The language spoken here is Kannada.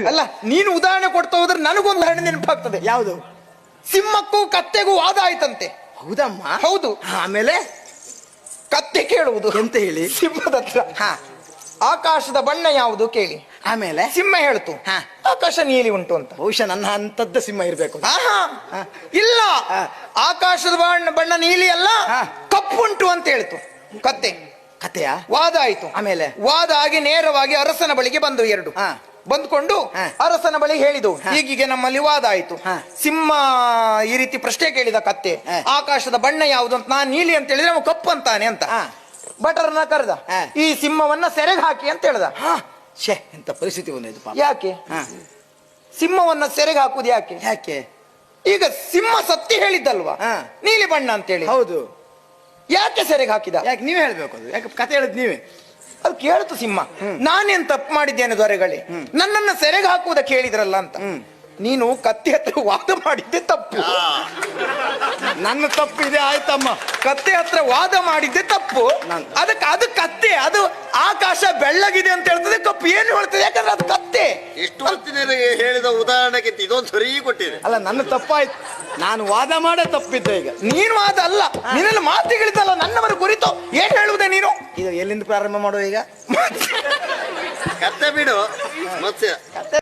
ಅಲ್ಲ, ನೀನು ಉದಾಹರಣೆ ಕೊಡ್ತಾ ಹೋದ್ರೆ ನನಗೊಂದು ಉದಾಹರಣೆ ನೆನಪಾಗ್ತದೆ. ಯಾವುದು? ಸಿಂಹಕ್ಕೂ ಕತ್ತೆಗೂ ವಾದ ಆಯ್ತಂತೆ. ಹೌದಮ್ಮ? ಹೌದು. ಆಮೇಲೆ ಕತ್ತೆ ಕೇಳುವುದು ಎಂತ ಹೇಳಿ? ಸಿಂಹದ ಹತ್ರ ಆಕಾಶದ ಬಣ್ಣ ಯಾವುದು ಕೇಳಿ. ಆಮೇಲೆ ಸಿಂಹ ಹೇಳ್ತು ಆಕಾಶ ನೀಲಿ ಉಂಟು ಅಂತ. ಬಹುಶಃ ನನ್ನ ಅಂತದ್ದ ಸಿಂಹ ಇರ್ಬೇಕು. ಇಲ್ಲ, ಆಕಾಶದ ಬಣ್ಣ ನೀಲಿ ಅಲ್ಲ, ಕಪ್ಪು ಉಂಟು ಅಂತ ಹೇಳ್ತು ಕತ್ತೆ. ಕತೆಯ ವಾದ ಆಯ್ತು. ಆಮೇಲೆ ವಾದ ಆಗಿ ನೇರವಾಗಿ ಅರಸನ ಬಳಿಗೆ ಬಂದು ಎರಡು ಬಂದ್ಕೊಂಡು ಅರಸನ ಬಳಿ ಹೇಳಿದು, ಹೀಗೀಗೆ ನಮ್ಮಲ್ಲಿ ವಾದ ಆಯ್ತು. ಸಿಂಹ ಈ ರೀತಿ ಪ್ರಶ್ನೆ ಕೇಳಿದ ಕತ್ತೆ, ಆಕಾಶದ ಬಣ್ಣ ಯಾವುದು ಅಂತ. ನಾನ್ ನೀಲಿ ಅಂತ ಹೇಳಿದ್ರೆ ಅವ ಕಪ್ಪು ಅಂತಾನೆ ಅಂತ. ಭಟರನ್ನ ಕರೆದ, ಈ ಸಿಂಹವನ್ನ ಸೆರೆಗೆ ಹಾಕಿ ಅಂತ ಹೇಳ್ದ. ಎಂತ ಪರಿಸ್ಥಿತಿ ಬಂದಾಯ್ತು. ಯಾಕೆ ಸಿಂಹವನ್ನ ಸೆರೆಗೆ ಹಾಕುದು? ಯಾಕೆ ಯಾಕೆ? ಈಗ ಸಿಂಹ ಸತ್ಯ ಹೇಳಿದ್ದಲ್ವಾ ನೀಲಿ ಬಣ್ಣ ಅಂತೇಳಿ. ಹೌದು. ಯಾಕೆ ಸೆರೆಗೆ ಹಾಕಿದ? ಯಾಕೆ ನೀವೇ ಹೇಳ್ಬೇಕು ಅದು? ಯಾಕೆ ಕತೆ ಹೇಳಿದ್ ನೀವೇ? ಅದು ಕೇಳ್ತು ಸಿಂಹ, ನಾನೇನ್ ತಪ್ಪು ಮಾಡಿದ್ದೇನೆ ದೊರೆಗಳೇ, ನನ್ನನ್ನ ಸೆರೆಗೆ ಹಾಕುವುದಕ್ಕೆ ಹೇಳಿದ್ರಲ್ಲ ಅಂತ. ನೀನು ಕತ್ತೆ ಹತ್ರ ವಾದ ಮಾಡಿದ್ದೆ ತಪ್ಪು. ನನ್ನ ತಪ್ಪು ಇದೆ ಆಯ್ತಮ್ಮ. ಕತ್ತೆ ಹತ್ರ ವಾದ ಮಾಡಿದ್ದೆ ತಪ್ಪು. ಅದು ಕತ್ತೆ, ಅದು ಆಕಾಶ ಬೆಳ್ಳಗಿದೆ ಅಂತ ಹೇಳ್ತದೆ, ಕಪ್ಪು ಏನು ಹೇಳ್ತದೆ? ಯಾಕಂದ್ರೆ ಅದು ಕತ್ತೆ. ಇಷ್ಟು ಹೊತ್ತಿನ ಹೇಳಿದ ಉದಾಹರಣೆಗೆ ಇದೊಂದು ಸರಿ ಕೊಟ್ಟಿದೆ. ಅಲ್ಲ, ನನ್ನ ತಪ್ಪಾಯ್ತು. ನಾನು ವಾದ ಮಾಡೇ ತಪ್ಪಿದ್ದೆ. ಈಗ ನೀನು ವಾದ ಅಲ್ಲ, ನಿನ್ನಲ್ಲಿ ಮಾತುಗಳಿದ್ದಲ್ಲ ನನ್ನವರ ಕುರಿತು. ಏನ್ ಹೇಳುವುದೇ ನೀನು? ಇದು ಎಲ್ಲಿಂದ ಪ್ರಾರಂಭ ಮಾಡುವ ಈಗ? ಕತ್ತೆ ಬಿಡು ಮತ್ಸ್ಯ.